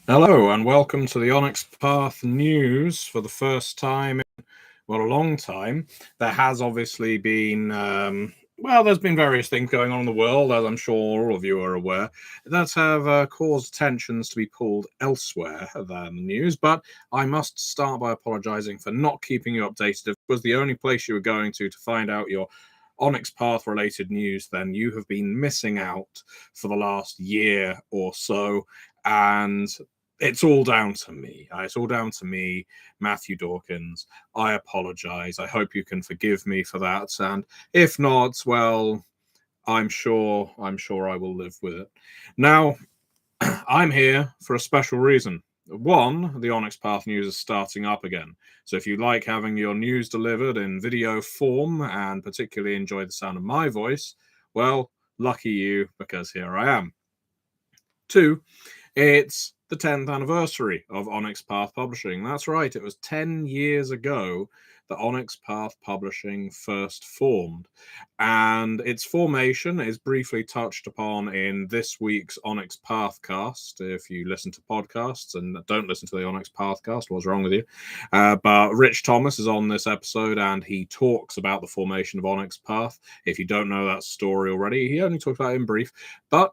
Hello and welcome to the Onyx Path news for the first time in, well, a long time. There has obviously been, there's been various things going on in the world, as I'm sure all of you are aware, that have caused tensions to be pulled elsewhere than the news. But I must start by apologising for not keeping you updated. If it was the only place you were going to find out your Onyx Path related news, then you have been missing out for the last year or so. And it's all down to me. It's all down to me, Matthew Dawkins. I apologize. I hope you can forgive me for that. And if not, well, I'm sure I will live with it. Now, I'm here for a special reason. One, the Onyx Path news is starting up again. So if you like having your news delivered in video form and particularly enjoy the sound of my voice, well, lucky you, because here I am. Two, it's the 10th anniversary of Onyx Path Publishing. That's right, it was 10 years ago that Onyx Path Publishing first formed. And its formation is briefly touched upon in this week's Onyx Pathcast. If you listen to podcasts and don't listen to the Onyx Pathcast, what's wrong with you? But Rich Thomas is on this episode and he talks about the formation of Onyx Path. If you don't know that story already, he only talks about it in brief. But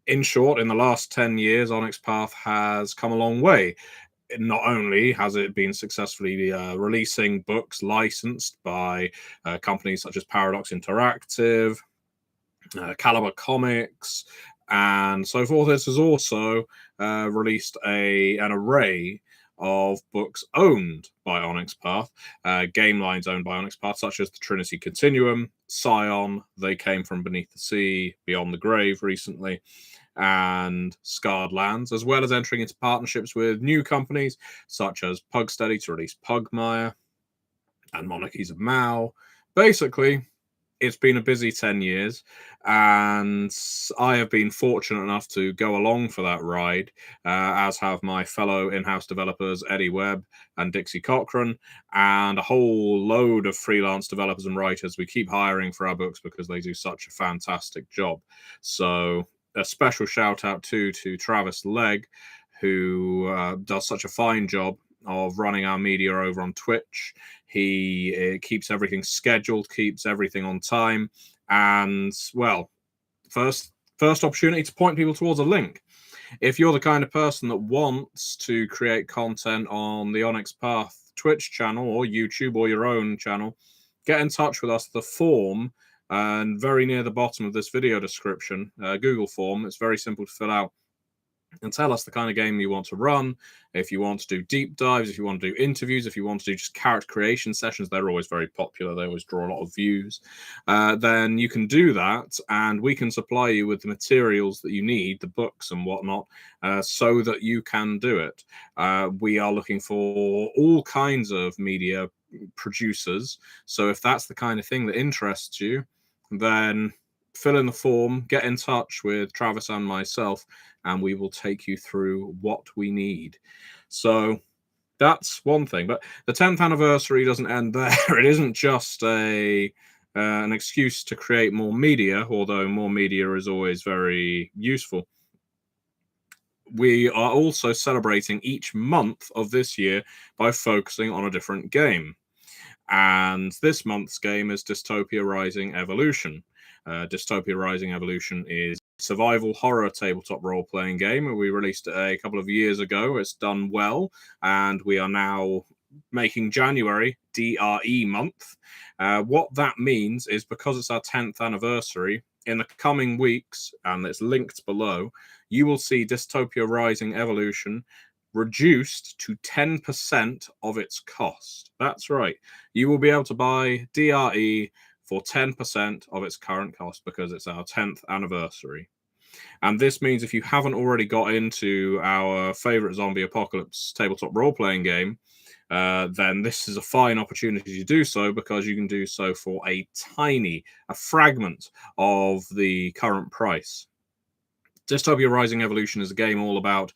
in short, in the last 10 years, Onyx Path has come a long way. Not only has it been successfully releasing books licensed by companies such as Paradox Interactive, Caliber Comics, and so forth, this has also released an array of books owned by Onyx Path, game lines owned by Onyx Path, such as the Trinity Continuum, Scion, They Came From Beneath the Sea, Beyond the Grave recently, and Scarred Lands, as well as entering into partnerships with new companies such as Pugsteady to release Pugmire and Monarchies of Mao. Basically, it's been a busy 10 years, and I have been fortunate enough to go along for that ride, as have my fellow in-house developers Eddie Webb and Dixie Cochran, and a whole load of freelance developers and writers we keep hiring for our books because they do such a fantastic job. So a special shout out to Travis Legg, who does such a fine job of running our media over on Twitch. He keeps everything scheduled, keeps everything on time, and well, first opportunity to point people towards a link. If you're the kind of person that wants to create content on the Onyx Path Twitch channel or YouTube or your own channel, get in touch with us. The form, and very near the bottom of this video description, Google form. It's very simple to fill out. And tell us the kind of game you want to run. If you want to do deep dives, if you want to do interviews, if you want to do just character creation sessions, they're always very popular. They always draw a lot of views. Then you can do that, and we can supply you with the materials that you need, the books and whatnot, so that you can do it. We are looking for all kinds of media producers. So if that's the kind of thing that interests you, then fill in the form, get in touch with Travis and myself, and we will take you through what we need. So that's one thing. But the 10th anniversary doesn't end there. It isn't just an excuse to create more media, although more media is always very useful. We are also celebrating each month of this year by focusing on a different game. And this month's game is Dystopia Rising Evolution. Dystopia Rising Evolution is a survival horror tabletop role-playing game. We released it a couple of years ago. It's done well, and we are now making January DRE month. What that means is, because it's our 10th anniversary, in the coming weeks, and it's linked below, you will see Dystopia Rising Evolution reduced to 10% of its cost. That's right. You will be able to buy DRE for 10% of its current cost because it's our 10th anniversary. And this means if you haven't already got into our favorite zombie apocalypse tabletop role-playing game, then this is a fine opportunity to do so, because you can do so for a fragment of the current price. Dystopia Rising Evolution is a game all about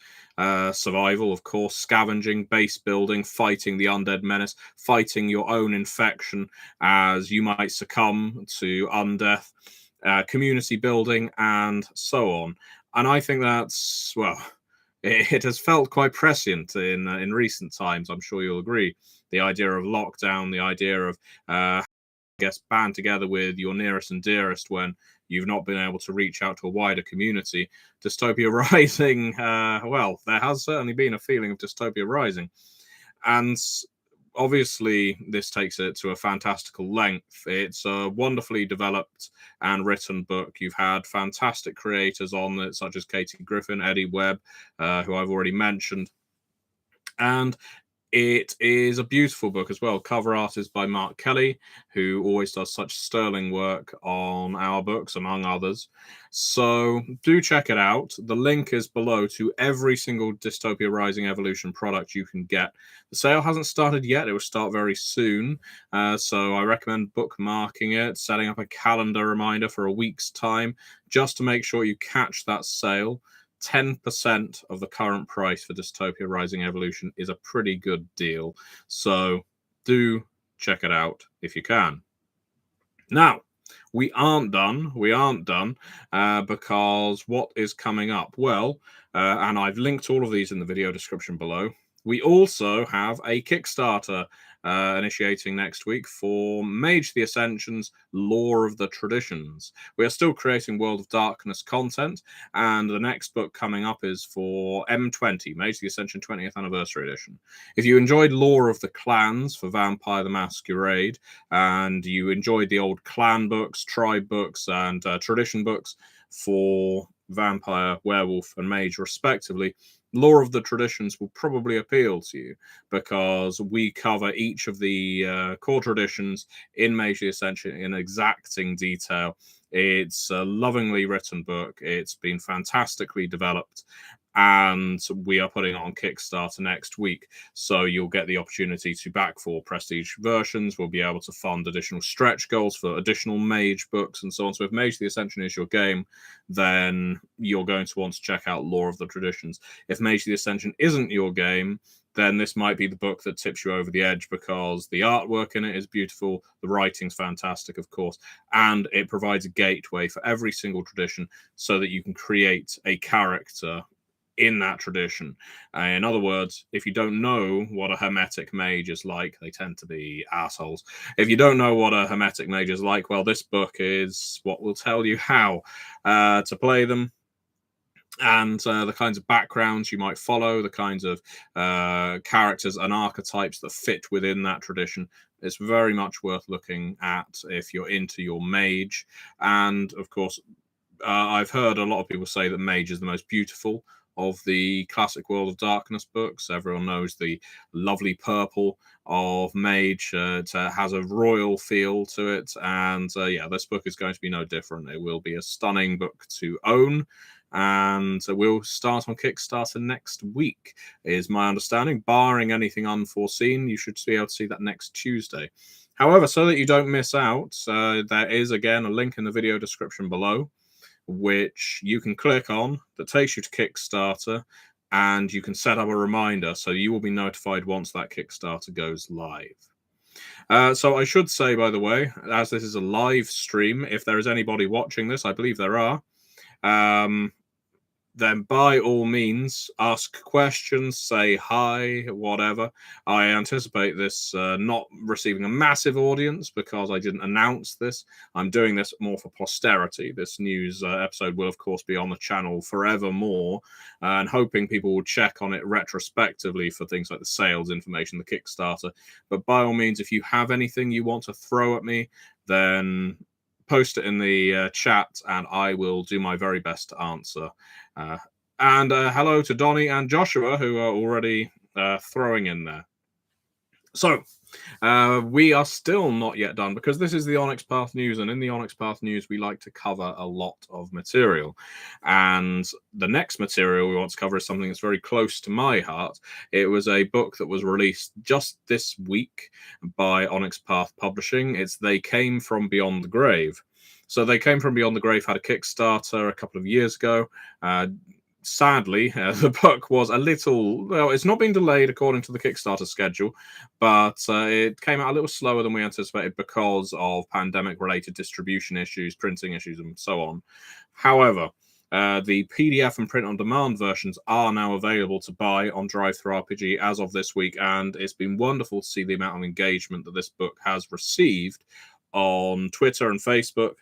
survival, of course, scavenging, base building, fighting the undead menace, fighting your own infection as you might succumb to undeath, community building, and so on. And I think that's, well, it has felt quite prescient in recent times. I'm sure you'll agree. The idea of lockdown, the idea of band together with your nearest and dearest when you've not been able to reach out to a wider community. Dystopia Rising, well, there has certainly been a feeling of Dystopia Rising. And obviously, this takes it to a fantastical length. It's a wonderfully developed and written book. You've had fantastic creators on it, such as Katie Griffin, Eddie Webb, who I've already mentioned. And it is a beautiful book as well. Cover art is by Mark Kelly, who always does such sterling work on our books, among others. So do check it out. The link is below to every single Dystopia Rising Evolution product you can get. The sale hasn't started yet. It will start very soon. So I recommend bookmarking it, setting up a calendar reminder for a week's time, just to make sure you catch that sale. 10% of the current price for Dystopia Rising Evolution is a pretty good deal. So do check it out if you can. Now, we aren't done. Because what is coming up? Well, and I've linked all of these in the video description below. We also have a Kickstarter initiating next week for Mage the Ascension's Lore of the Traditions. We are still creating World of Darkness content, and the next book coming up is for M20, Mage the Ascension 20th Anniversary Edition. If you enjoyed Lore of the Clans for Vampire the Masquerade, and you enjoyed the old clan books, tribe books, and tradition books for Vampire, Werewolf, and Mage, respectively, Lore of the Traditions will probably appeal to you because we cover each of the core traditions in Mage the Ascension in exacting detail. It's a lovingly written book. It's been fantastically developed, and we are putting it on Kickstarter next week. So you'll get the opportunity to back for prestige versions. We'll be able to fund additional stretch goals for additional Mage books and so on. So if Mage the Ascension is your game, then you're going to want to check out Lore of the Traditions. If Mage the Ascension isn't your game, then this might be the book that tips you over the edge because the artwork in it is beautiful, the writing's fantastic, of course, and it provides a gateway for every single tradition so that you can create a character in that tradition. In other words, if you don't know what a Hermetic Mage is like, they tend to be assholes. If you don't know what a Hermetic Mage is like, well, this book is what will tell you how to play them, and the kinds of backgrounds you might follow, the kinds of characters and archetypes that fit within that tradition. It's very much worth looking at if you're into your Mage. And of course, I've heard a lot of people say that Mage is the most beautiful of the classic World of Darkness books. Everyone knows the lovely purple of Mage. It has a royal feel to it. And yeah, this book is going to be no different. It will be a stunning book to own. And we'll start on Kickstarter next week, is my understanding. Barring anything unforeseen, you should be able to see that next Tuesday. However, so that you don't miss out, there is, again, a link in the video description below, which you can click on, that takes you to Kickstarter, and you can set up a reminder so you will be notified once that Kickstarter goes live. So I should say, by the way, as this is a live stream, if there is anybody watching this, I believe there are, then by all means, ask questions, say hi, whatever. I anticipate this not receiving a massive audience because I didn't announce this. I'm doing this more for posterity. This news episode will, of course, be on the channel forevermore, and hoping people will check on it retrospectively for things like the sales information, the Kickstarter. But by all means, if you have anything you want to throw at me, then post it in the chat and I will do my very best to answer. And hello to Donnie and Joshua, who are already throwing in there. So we are still not yet done because this is the Onyx Path news, and in the Onyx Path news we like to cover a lot of material, and the next material we want to cover is something that's very close to my heart. It was a book that was released just this week by Onyx Path Publishing. It's They Came From Beyond the Grave. So They Came From Beyond the Grave had a Kickstarter a couple of years ago. Sadly, the book was a little, well, it's not been delayed according to the Kickstarter schedule, but it came out a little slower than we anticipated because of pandemic-related distribution issues, printing issues, and so on. However, The PDF and print-on-demand versions are now available to buy on DriveThruRPG as of this week, and it's been wonderful to see the amount of engagement that this book has received on Twitter and Facebook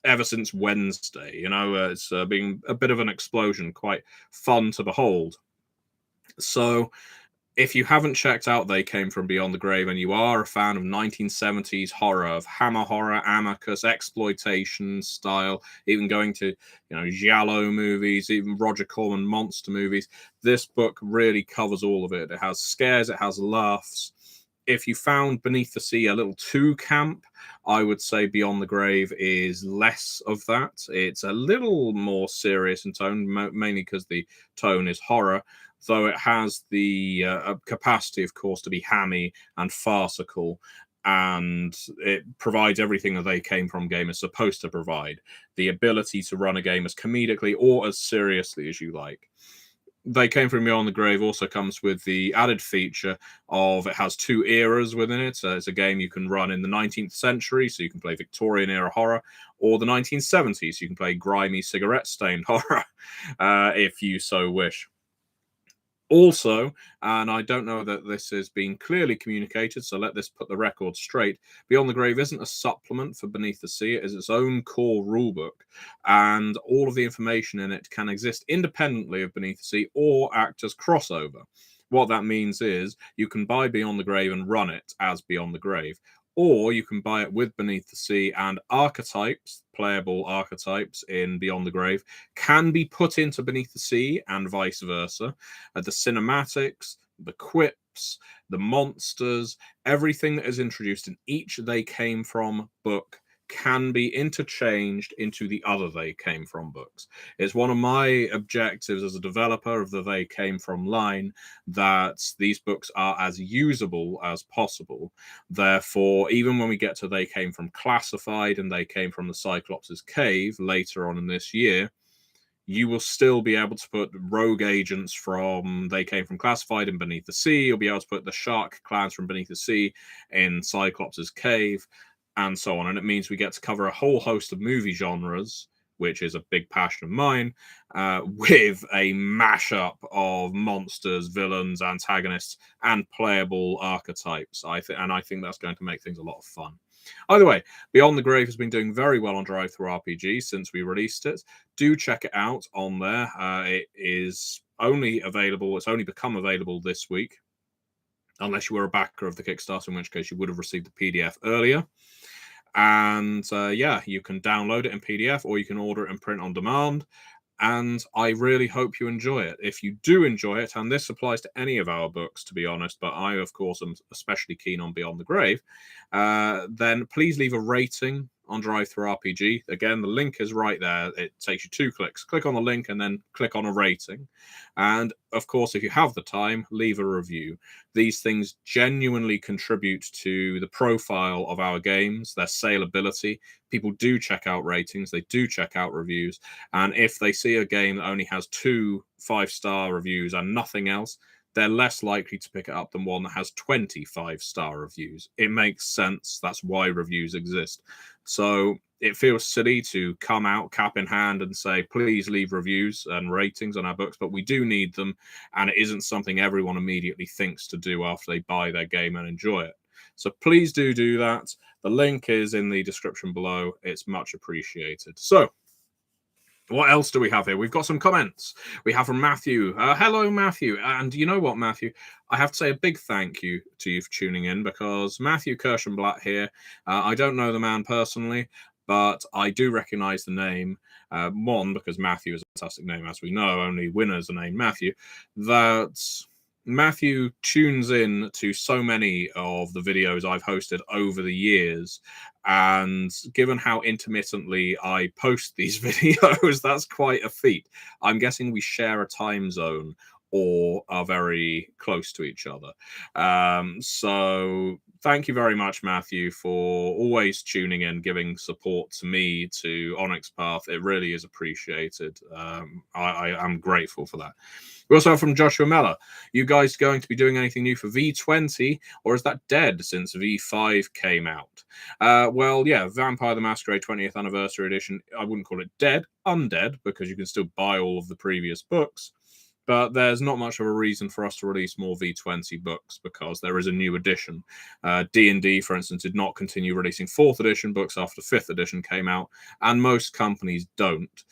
ever since Wednesday. It's been a bit of an explosion, quite fun to behold. So if you haven't checked out They Came From Beyond the Grave and you are a fan of 1970s horror, of hammer horror, amicus, exploitation style, even going to, giallo movies, even Roger Corman monster movies, this book really covers all of it. It has scares, it has laughs. If you found Beneath the Sea a little too camp, I would say Beyond the Grave is less of that. It's a little more serious in tone, mainly because the tone is horror, though it has the capacity, of course, to be hammy and farcical, and it provides everything that They Came From game is supposed to provide. The ability to run a game as comedically or as seriously as you like. They Came From Beyond the Grave also comes with the added feature of it has 2 eras within it. It's a game you can run in the 19th century, so you can play Victorian era horror, or the 1970s, so you can play grimy cigarette-stained horror, if you so wish. Also, and I don't know that this has been clearly communicated, so let this put the record straight, Beyond the Grave isn't a supplement for Beneath the Sea. It is its own core rulebook, and all of the information in it can exist independently of Beneath the Sea or act as crossover. What that means is you can buy Beyond the Grave and run it as Beyond the Grave, or you can buy it with Beneath the Sea, and archetypes, playable archetypes in Beyond the Grave, can be put into Beneath the Sea and vice versa. The cinematics, the quips, the monsters, everything that is introduced in each They Came From book can be interchanged into the other They Came From books. It's one of my objectives as a developer of the They Came From line that these books are as usable as possible. Therefore, even when we get to They Came From Classified and They Came From the Cyclops' Cave later on in this year, you will still be able to put rogue agents from They Came From Classified in Beneath the Sea. You'll be able to put the shark clans from Beneath the Sea in Cyclops' Cave, and so on. And it means we get to cover a whole host of movie genres, which is a big passion of mine, with a mashup of monsters, villains, antagonists, and playable archetypes. I think that's going to make things a lot of fun. Either way, Beyond the Grave has been doing very well on DriveThruRPG since we released it. Do check it out on there. It is only available, it's only become available this week, unless you were a backer of the Kickstarter, in which case you would have received the PDF earlier. And you can download it in PDF or you can order it in print on demand. And I really hope you enjoy it. If you do enjoy it, and this applies to any of our books, to be honest, but I, of course, am especially keen on Beyond the Grave, then please leave a rating on DriveThruRPG. Again, the link is right there. It takes you 2 clicks. Click on the link and then click on a rating. And, of course, if you have the time, leave a review. These things genuinely contribute to the profile of our games, their saleability. People do check out ratings. They do check out reviews. And if they see a game that only has 2 5-star reviews and nothing else, they're less likely to pick it up than one that has 25-star reviews. It makes sense. That's why reviews exist. So it feels silly to come out cap in hand and say, please leave reviews and ratings on our books, but we do need them, and it isn't something everyone immediately thinks to do after they buy their game and enjoy it. So please do that. The link is in the description below. It's much appreciated. So, what else do we have here? We've got some comments. We have from Matthew. Hello, Matthew. And you know what, Matthew? I have to say a big thank you to you for tuning in, because Matthew Kirschenblatt here, I don't know the man personally, but I do recognize the name. One, because Matthew is a fantastic name, as we know. Only winners are named Matthew. That Matthew tunes in to so many of the videos I've hosted over the years, and given how intermittently I post these videos, that's quite a feat. I'm guessing we share a time zone, or are very close to each other. So thank you very much, Matthew, for always tuning in, giving support to me, to Onyx Path. It really is appreciated. I am grateful for that. We also have from Joshua Meller. You guys going to be doing anything new for V20, or is that dead since V5 came out? Well, yeah, Vampire the Masquerade 20th Anniversary Edition, I wouldn't call it dead, undead, because you can still buy all of the previous books. But there's not much of a reason for us to release more V20 books because there is a new edition. D&D, for instance, did not continue releasing 4th edition books after 5th edition came out, and most companies don't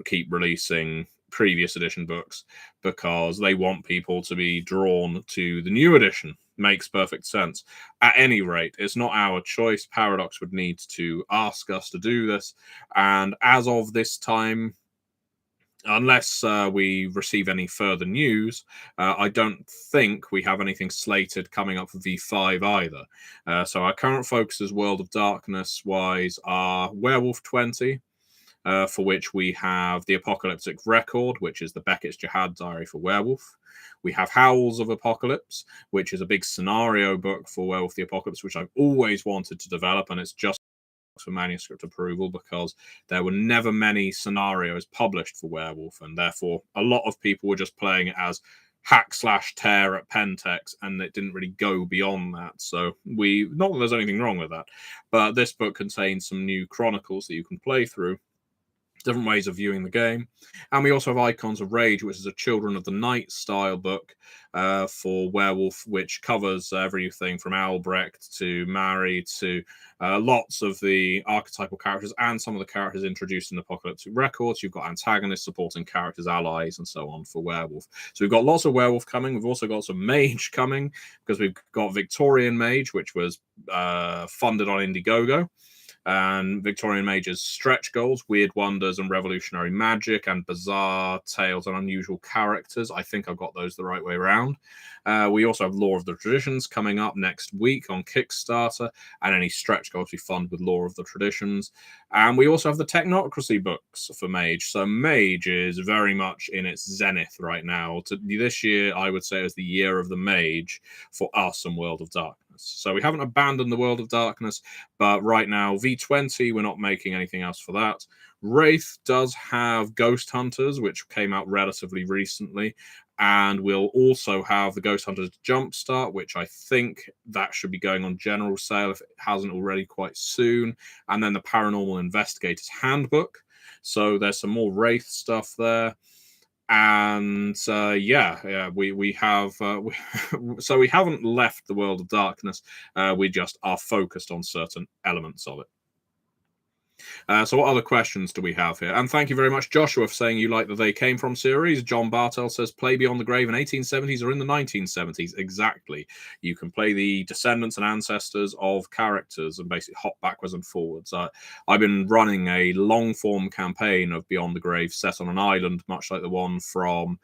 keep releasing previous edition books because they want people to be drawn to the new edition. Makes perfect sense. At any rate, it's not our choice. Paradox would need to ask us to do this, and as of this time, unless we receive any further news, I don't think we have anything slated coming up for V5 either. So our current focuses, World of Darkness wise, are Werewolf 20, for which we have the Apocalyptic Record, which is the Beckett's Jihad Diary for Werewolf. We have Howls of Apocalypse, which is a big scenario book for Werewolf the Apocalypse, which I've always wanted to develop, and it's just for manuscript approval because there were never many scenarios published for Werewolf, and therefore a lot of people were just playing it as hack/tear at Pentex, and it didn't really go beyond that. So not that there's anything wrong with that, but this book contains some new chronicles that you can play through, different ways of viewing the game. And we also have Icons of Rage, which is a Children of the Night style book for Werewolf, which covers everything from Albrecht to Mary to lots of the archetypal characters and some of the characters introduced in Apocalyptic Records. You've got antagonists, supporting characters, allies, and so on for Werewolf. So we've got lots of Werewolf coming. We've also got some Mage coming because we've got Victorian Mage, which was funded on Indiegogo. And Victorian Mage's stretch goals, Weird Wonders and Revolutionary Magic, and Bizarre Tales and Unusual Characters. I think I've got those the right way around. We also have Law of the Traditions coming up next week on Kickstarter, and any stretch goals we fund with Law of the Traditions. And we also have the Technocracy books for Mage. So Mage is very much in its zenith right now. This year, I would say, is the year of the Mage for us and World of Darkness. So we haven't abandoned the World of Darkness, but right now, V20, we're not making anything else for that. Wraith does have Ghost Hunters, which came out relatively recently, and we'll also have the Ghost Hunters Jumpstart, which I think that should be going on general sale if it hasn't already quite soon, and then the Paranormal Investigator's Handbook. So there's some more Wraith stuff there. And we have so we haven't left the World of Darkness. We just are focused on certain elements of it. So what other questions do we have here? And thank you very much, Joshua, for saying you like the They Came From series. John Bartel says, play Beyond the Grave in 1870s or in the 1970s. Exactly. You can play the descendants and ancestors of characters and basically hop backwards and forwards. I've been running a long-form campaign of Beyond the Grave set on an island, much like the one from...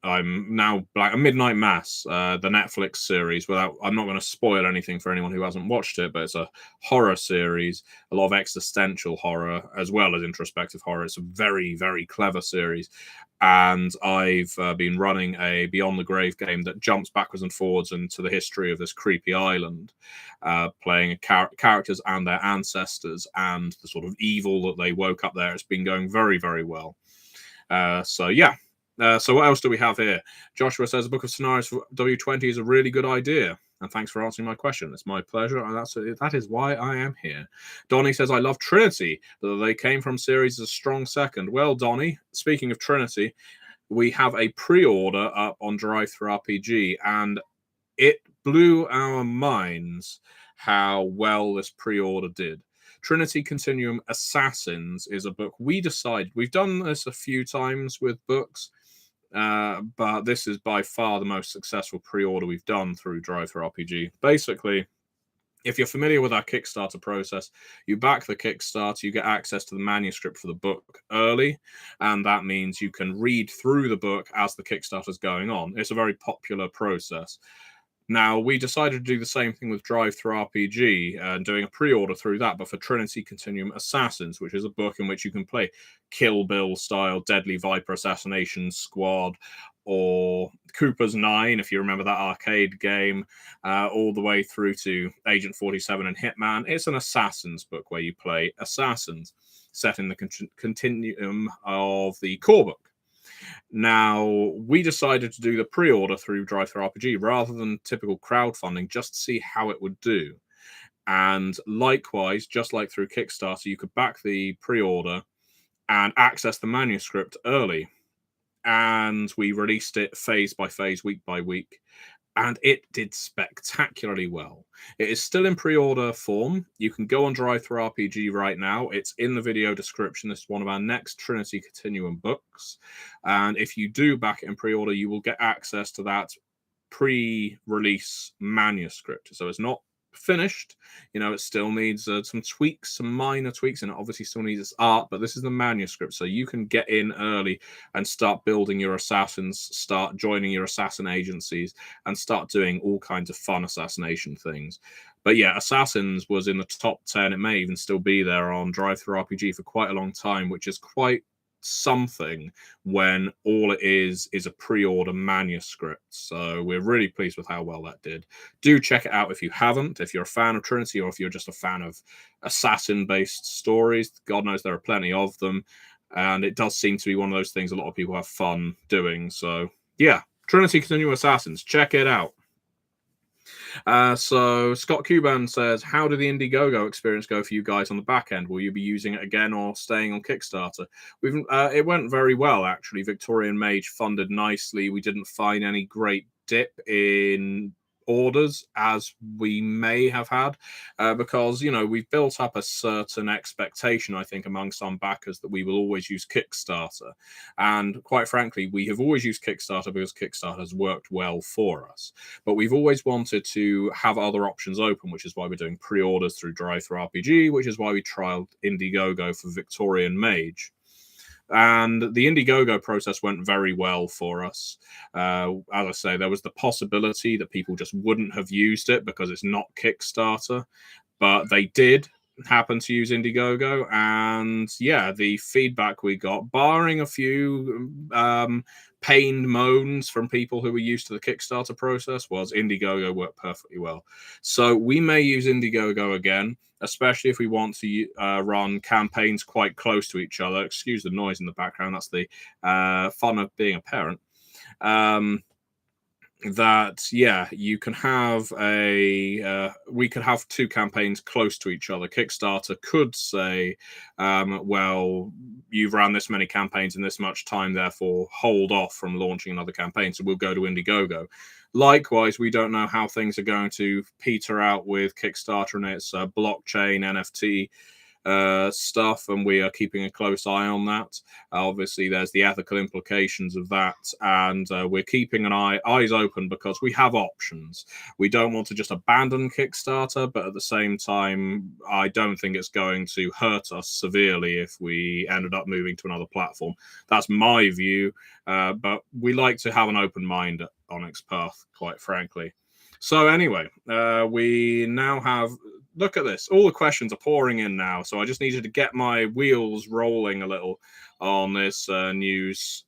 I'm now like a Midnight Mass, the Netflix series. I'm not going to spoil anything for anyone who hasn't watched it, but it's a horror series, a lot of existential horror as well as introspective horror. It's a very, very clever series, and I've been running a Beyond the Grave game that jumps backwards and forwards into the history of this creepy island, playing characters and their ancestors and the sort of evil that they woke up there. It's been going very, very well. So what else do we have here? Joshua says, a book of scenarios for W20 is a really good idea. And thanks for answering my question. It's my pleasure. And that is why I am here. Donnie says, I love Trinity. The They Came From series is a strong second. Well, Donnie, speaking of Trinity, we have a pre-order up on Drive-Thru-RPG, and it blew our minds how well this pre-order did. Trinity Continuum Assassins is a book we decided. We've done this a few times with books, but this is by far the most successful pre-order we've done through Drive-Thru-RPG. Basically, if you're familiar with our Kickstarter process, you back the Kickstarter, you get access to the manuscript for the book early, and that means you can read through the book as the Kickstarter's going on. It's a very popular process. Now, we decided to do the same thing with Drive-Thru RPG and doing a pre-order through that, but for Trinity Continuum Assassins, which is a book in which you can play Kill Bill-style Deadly Viper Assassination Squad, or Cooper's 9, if you remember that arcade game, all the way through to Agent 47 and Hitman. It's an Assassins book where you play assassins, set in the continuum of the core book. Now, we decided to do the pre-order through Drive-Thru RPG rather than typical crowdfunding, just to see how it would do. And likewise, just like through Kickstarter, you could back the pre-order and access the manuscript early. And we released it phase by phase, week by week, and it did spectacularly well. It is still in pre-order form. You can go on Drive-Thru RPG right now. It's in the video description. This is one of our next Trinity Continuum books. And if you do back it in pre-order, you will get access to that pre-release manuscript. So it's not finished, it still needs some tweaks, some minor tweaks, and it obviously still needs its art, but this is the manuscript, so you can get in early and start building your assassins, start joining your assassin agencies, and start doing all kinds of fun assassination things. But yeah, Assassins was in the top 10. It may even still be there on Drive-Thru RPG for quite a long time, which is quite something when all it is a pre-order manuscript. So we're really pleased with how well that did. Do check it out if you haven't, if you're a fan of Trinity, or if you're just a fan of assassin-based stories. God knows there are plenty of them, and it does seem to be one of those things a lot of people have fun doing. So yeah, Trinity Continuum Assassins, check it out. So Scott Cuban says, how did the Indiegogo experience go for you guys on the back end? Will you be using it again or staying on Kickstarter? It went very well, actually. Victorian Mage funded nicely. We didn't find any great dip in orders as we may have had, because we've built up a certain expectation, I think, among some backers that we will always use Kickstarter, and quite frankly we have always used Kickstarter because Kickstarter has worked well for us, but we've always wanted to have other options open, which is why we're doing pre-orders through Drive-Thru RPG, which is why we trialed Indiegogo for Victorian Mage. And the Indiegogo process went very well for us. As I say, there was the possibility that people just wouldn't have used it because it's not Kickstarter, but they did happen to use Indiegogo. And yeah, the feedback we got, barring a few pained moans from people who were used to the Kickstarter process, was Indiegogo worked perfectly well. So we may use Indiegogo again, especially if we want to run campaigns quite close to each other. Excuse the noise in the background. That's the fun of being a parent. You can have we could have two campaigns close to each other. Kickstarter could say, well, you've ran this many campaigns in this much time, therefore hold off from launching another campaign, so we'll go to Indiegogo. Likewise, we don't know how things are going to peter out with Kickstarter and its blockchain NFT stuff, and we are keeping a close eye on that. Obviously, there's the ethical implications of that, and we're keeping an eyes open because we have options. We don't want to just abandon Kickstarter, but at the same time, I don't think it's going to hurt us severely if we ended up moving to another platform. That's my view, but we like to have an open mind at Onyx Path, quite frankly. So anyway, we now have... Look at this. All the questions are pouring in now. So I just needed to get my wheels rolling a little on this news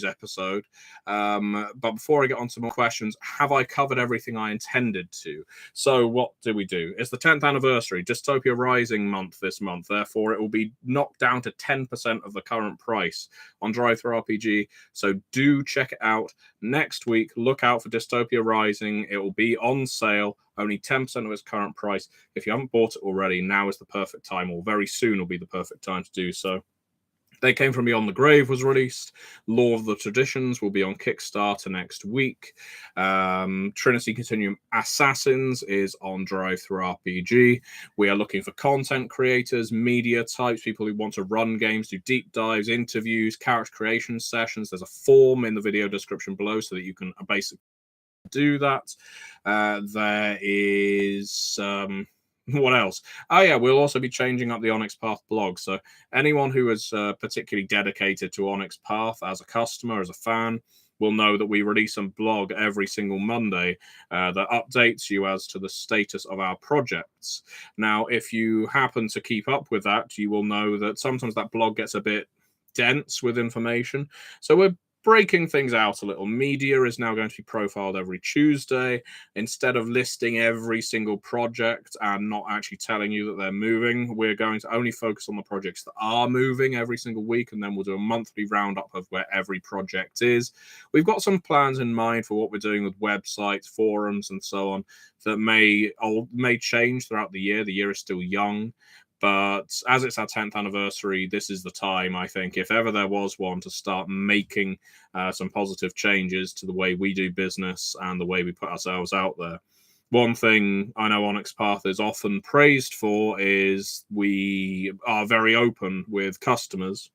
episode. But before I get on to more questions, have I covered everything I intended to? So what do we do? It's the 10th anniversary, Dystopia Rising month this month. Therefore, it will be knocked down to 10% of the current price on Drive-Thru RPG. So do check it out. Next week, look out for Dystopia Rising. It will be on sale. Only 10% of its current price. If you haven't bought it already, now is the perfect time, or very soon will be the perfect time to do so. They Came From Beyond the Grave was released. Law of the Traditions will be on Kickstarter next week. Trinity Continuum Assassins is on Drive-Thru RPG. We are looking for content creators, media types, people who want to run games, do deep dives, interviews, character creation sessions. There's a form in the video description below so that you can basically do that. There is what else? Oh yeah, we'll also be changing up the Onyx Path blog, so anyone who is particularly dedicated to Onyx Path as a customer, as a fan, will know that we release a blog every single Monday that updates you as to the status of our projects. Now, if you happen to keep up with that, you will know that sometimes that blog gets a bit dense with information. So we're breaking things out a little. Media is now going to be profiled every Tuesday. Instead of listing every single project and not actually telling you that they're moving, we're going to only focus on the projects that are moving every single week, and then we'll do a monthly roundup of where every project is. We've got some plans in mind for what we're doing with websites, forums, and so on that may change throughout the year. The year is still young. But as it's our 10th anniversary, this is the time, I think, if ever there was one, to start making some positive changes to the way we do business and the way we put ourselves out there. One thing I know Onyx Path is often praised for is we are very open with customers,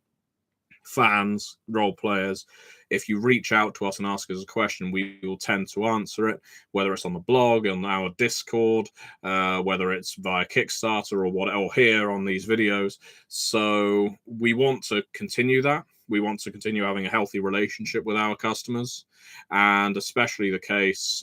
fans, role players. If you reach out to us and ask us a question, we will tend to answer it, whether it's on the blog, on our Discord, whether it's via Kickstarter or here on these videos. So we want to continue that. We want to continue having a healthy relationship with our customers, and especially the case,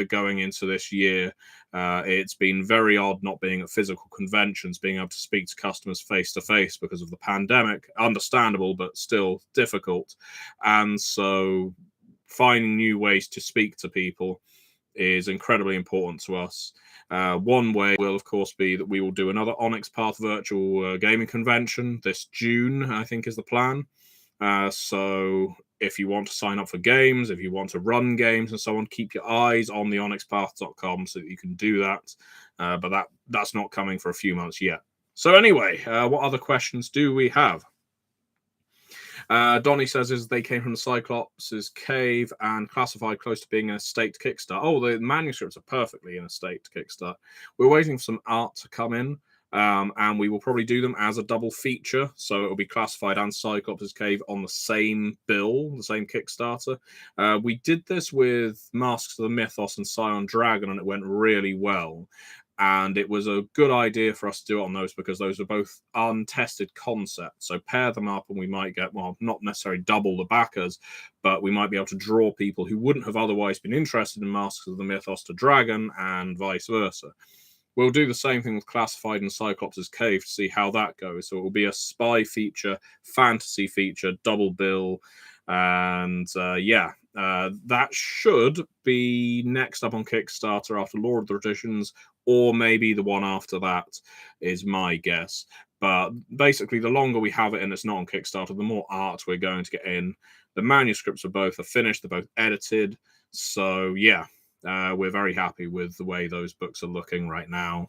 going into this year, it's been very odd not being at physical conventions, being able to speak to customers face to face because of the pandemic. Understandable, but still difficult. And so finding new ways to speak to people is incredibly important to us. One way will, of course, be that we will do another Onyx Path virtual gaming convention this June, I think is the plan. So if you want to sign up for games, if you want to run games and so on, keep your eyes on the onyxpath.com so that you can do that. But that's not coming for a few months yet. So anyway, what other questions do we have? Donnie says they came from the Cyclops' cave and classified close to being in a staked kickstart. Oh, the manuscripts are perfectly in a staked kickstart. We're waiting for some art to come in. And we will probably do them as a double feature, so it will be classified and Cyclops' Cave on the same bill, the same Kickstarter. We did this with Masks of the Mythos and Scion Dragon, and it went really well. And it was a good idea for us to do it on those because those are both untested concepts. So pair them up and we might get, well, not necessarily double the backers, but we might be able to draw people who wouldn't have otherwise been interested in Masks of the Mythos to Dragon and vice versa. We'll do the same thing with Classified and Cyclops' Cave to see how that goes. So it will be a spy feature, fantasy feature, double bill. And that should be next up on Kickstarter after Lord of the Traditions, or maybe the one after that is my guess. But basically, the longer we have it and it's not on Kickstarter, the more art we're going to get in. The manuscripts are finished, they're both edited. So yeah. We're very happy with the way those books are looking right now.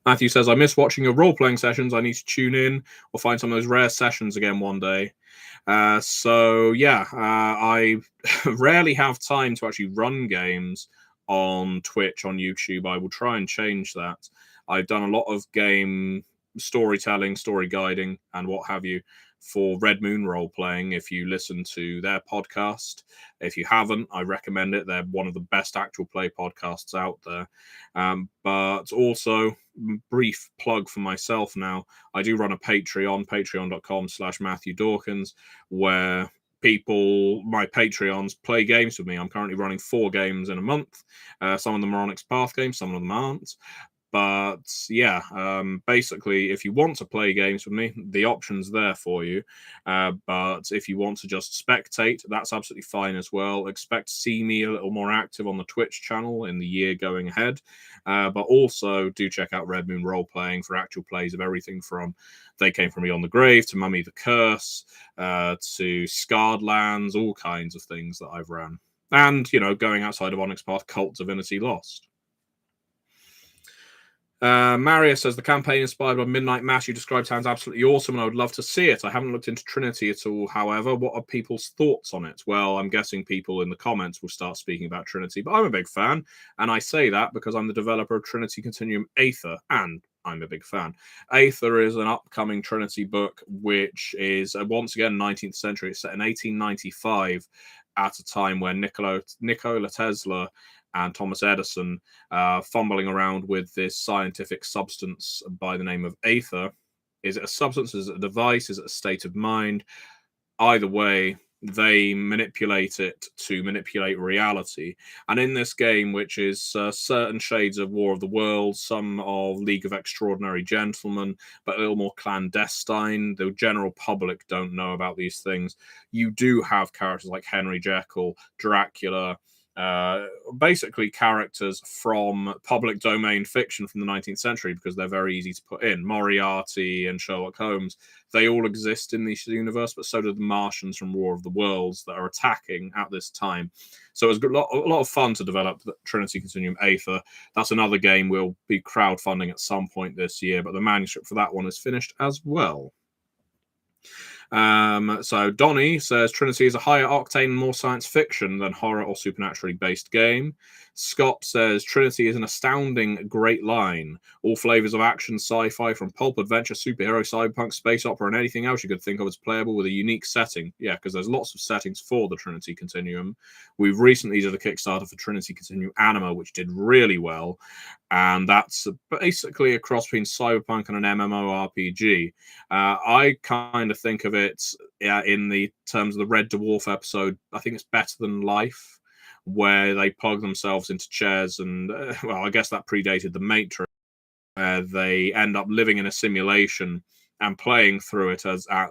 Matthew says, I miss watching your role-playing sessions. I need to tune in or find some of those rare sessions again one day. I rarely have time to actually run games on Twitch, on YouTube. I will try and change that. I've done a lot of game storytelling, story guiding, and what have you for Red Moon Role Playing. If you listen to their podcast, if you haven't, I recommend it. They're one of the best actual play podcasts out there. But also, brief plug for myself now, I do run a Patreon, patreon.com/Matthew Dawkins, where my Patreons play games with me. I'm currently running 4 games in a month. Some of them are Onyx Path games, some of them aren't. But yeah, basically, if you want to play games with me, the option's there for you. But if you want to just spectate, that's absolutely fine as well. Expect to see me a little more active on the Twitch channel in the year going ahead. But also do check out Red Moon Role Playing for actual plays of everything from They Came From Beyond the Grave to Mummy the Curse to Scarred Lands, all kinds of things that I've run. And, going outside of Onyx Path, Cult Divinity Lost. Marius says the campaign inspired by Midnight Mass you described sounds absolutely awesome and I would love to see it. I haven't looked into Trinity at all, however. What are people's thoughts on it? Well, I'm guessing people in the comments will start speaking about Trinity, but I'm a big fan, and I say that because I'm the developer of Trinity Continuum Aether, and I'm a big fan. Aether is an upcoming Trinity book, which is, once again, 19th century. It's set in 1895 at a time where Nikola Tesla and Thomas Edison fumbling around with this scientific substance by the name of aether. Is it a substance? Is it a device? Is it a state of mind? Either way, they manipulate it to manipulate reality. And in this game, which is certain shades of War of the Worlds, some of League of Extraordinary Gentlemen, but a little more clandestine, the general public don't know about these things. You do have characters like Henry Jekyll, Dracula, basically characters from public domain fiction from the 19th century, because they're very easy to put in. Moriarty and Sherlock Holmes, they all exist in this universe, but so do the Martians from War of the Worlds that are attacking at this time. So it's a lot of fun to develop the Trinity Continuum Aether. That's another game we'll be crowdfunding at some point this year, but the manuscript for that one is finished as well. So Donnie says Trinity is a higher octane, more science fiction than horror or supernaturally based game. Scott says Trinity is an astounding great line. All flavors of action, sci-fi, from pulp, adventure, superhero, cyberpunk, space opera, and anything else you could think of as playable with a unique setting. Yeah, because there's lots of settings for the Trinity Continuum. We've recently did a Kickstarter for Trinity Continuum Anima, which did really well. And that's basically a cross between cyberpunk and an MMORPG. I kind of think of it in the terms of the Red Dwarf episode. I think it's Better Than Life, where they plug themselves into chairs and, well, I guess that predated the Matrix, where they end up living in a simulation and playing through it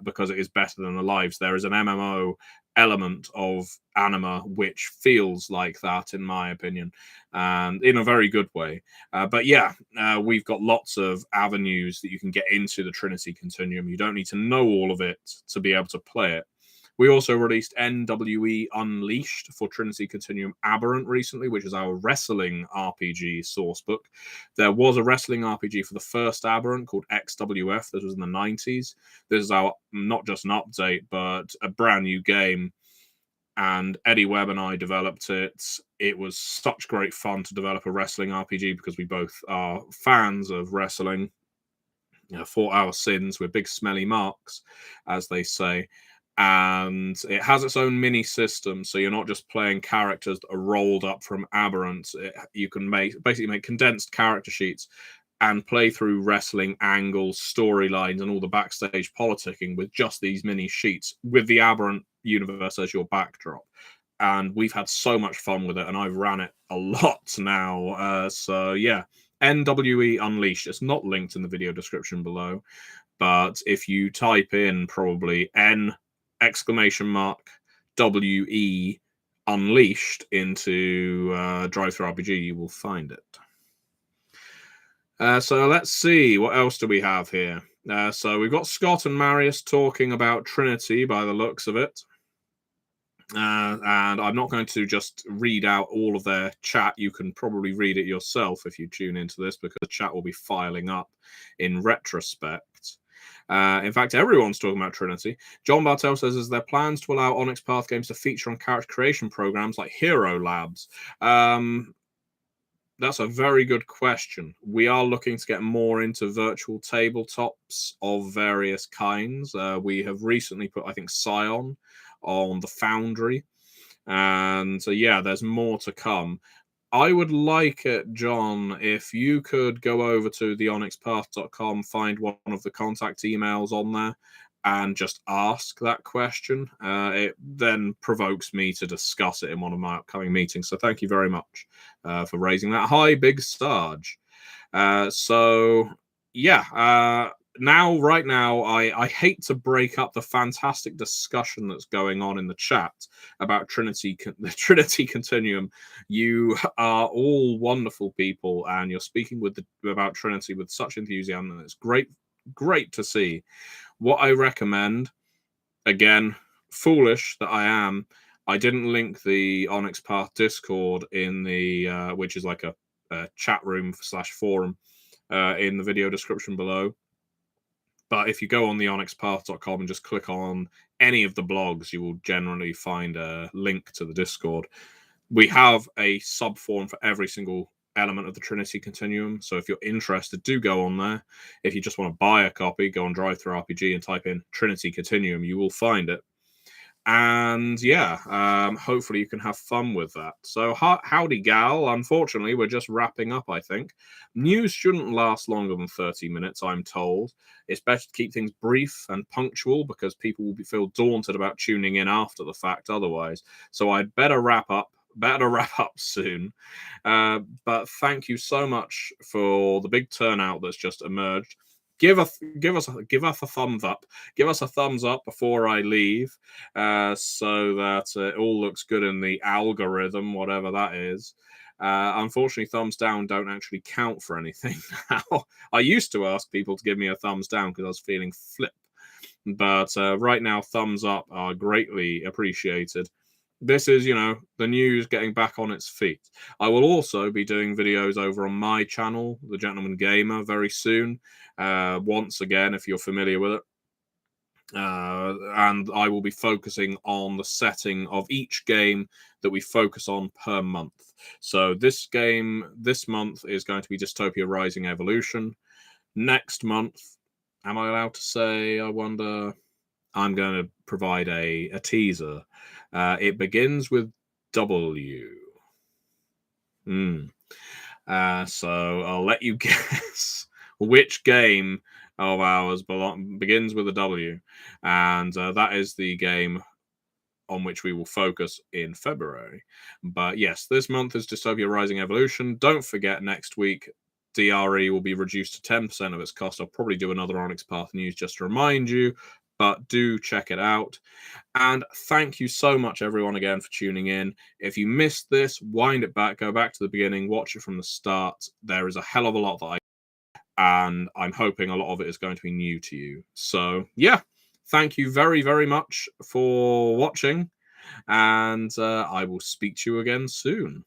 because it is better than the lives. There is an MMO element of Anima which feels like that, in my opinion, and in a very good way. But yeah, we've got lots of avenues that you can get into the Trinity Continuum. You don't need to know all of it to be able to play it. We also released NWE Unleashed for Trinity Continuum Aberrant recently, which is our wrestling RPG sourcebook. There was a wrestling RPG for the first Aberrant called XWF. This was in the 90s. This is our not just an update, but a brand new game. And Eddie Webb and I developed it. It was such great fun to develop a wrestling RPG because we both are fans of wrestling. For our sins, we're big smelly marks, as they say. And it has its own mini system, so you're not just playing characters that are rolled up from Aberrant. You can basically make condensed character sheets and play through wrestling angles, storylines, and all the backstage politicking with just these mini sheets, with the Aberrant universe as your backdrop. And we've had so much fun with it, and I've ran it a lot now. So yeah, NWE Unleashed. It's not linked in the video description below, but if you type in probably !WE Unleashed into Drive-Thru RPG, you will find it. So let's see, what else do we have here? So we've got Scott and Marius talking about Trinity by the looks of it. And I'm not going to just read out all of their chat. You can probably read it yourself if you tune into this, because the chat will be filing up in retrospect. In fact, everyone's talking about Trinity. John Bartel says, is there plans to allow Onyx Path games to feature on character creation programs like Hero Labs? That's a very good question. We are looking to get more into virtual tabletops of various kinds. We have recently put, I think, Scion on the Foundry. And so, yeah, there's more to come. I would like it, John, if you could go over to theonyxpath.com, find one of the contact emails on there, and just ask that question. It then provokes me to discuss it in one of my upcoming meetings. So thank you very much for raising that. Hi, Big Sarge. So, yeah, right now, I hate to break up the fantastic discussion that's going on in the chat about the Trinity Continuum. You are all wonderful people, and you're speaking about Trinity with such enthusiasm, and it's great to see. What I recommend, again, foolish that I am, I didn't link the Onyx Path Discord in the which is like a chat room / forum in the video description below. But if you go on the onyxpath.com and just click on any of the blogs, you will generally find a link to the Discord. We have a sub forum for every single element of the Trinity Continuum. So if you're interested, do go on there. If you just want to buy a copy, go on Drive-Thru RPG and type in Trinity Continuum. You will find it. And yeah, hopefully you can have fun with that. So howdy gal, unfortunately we're just wrapping up. I think news shouldn't last longer than 30 minutes, I'm told. It's better to keep things brief and punctual because people will feel daunted about tuning in after the fact otherwise. So I'd better wrap up soon. But thank you so much for the big turnout that's just emerged. Give us a thumbs up. Give us a thumbs up before I leave, so that it all looks good in the algorithm, whatever that is. Unfortunately, thumbs down don't actually count for anything now. I used to ask people to give me a thumbs down because I was feeling flip, but right now, thumbs up are greatly appreciated. This is, the news getting back on its feet. I will also be doing videos over on my channel, The Gentleman Gamer, very soon. Once again, if you're familiar with it. And I will be focusing on the setting of each game that we focus on per month. So this game this month is going to be Dystopia Rising Evolution. Next month, am I allowed to say, I wonder? I'm going to provide a teaser. It begins with W. So I'll let you guess which game of ours begins with a W. And that is the game on which we will focus in February. But yes, this month is Dystopia Rising Evolution. Don't forget, next week, DRE will be reduced to 10% of its cost. I'll probably do another Onyx Path news just to remind you, but do check it out. And thank you so much, everyone, again, for tuning in. If you missed this, wind it back, go back to the beginning, watch it from the start. There is a hell of a lot that and I'm hoping a lot of it is going to be new to you. So, yeah, thank you very, very much for watching, and I will speak to you again soon.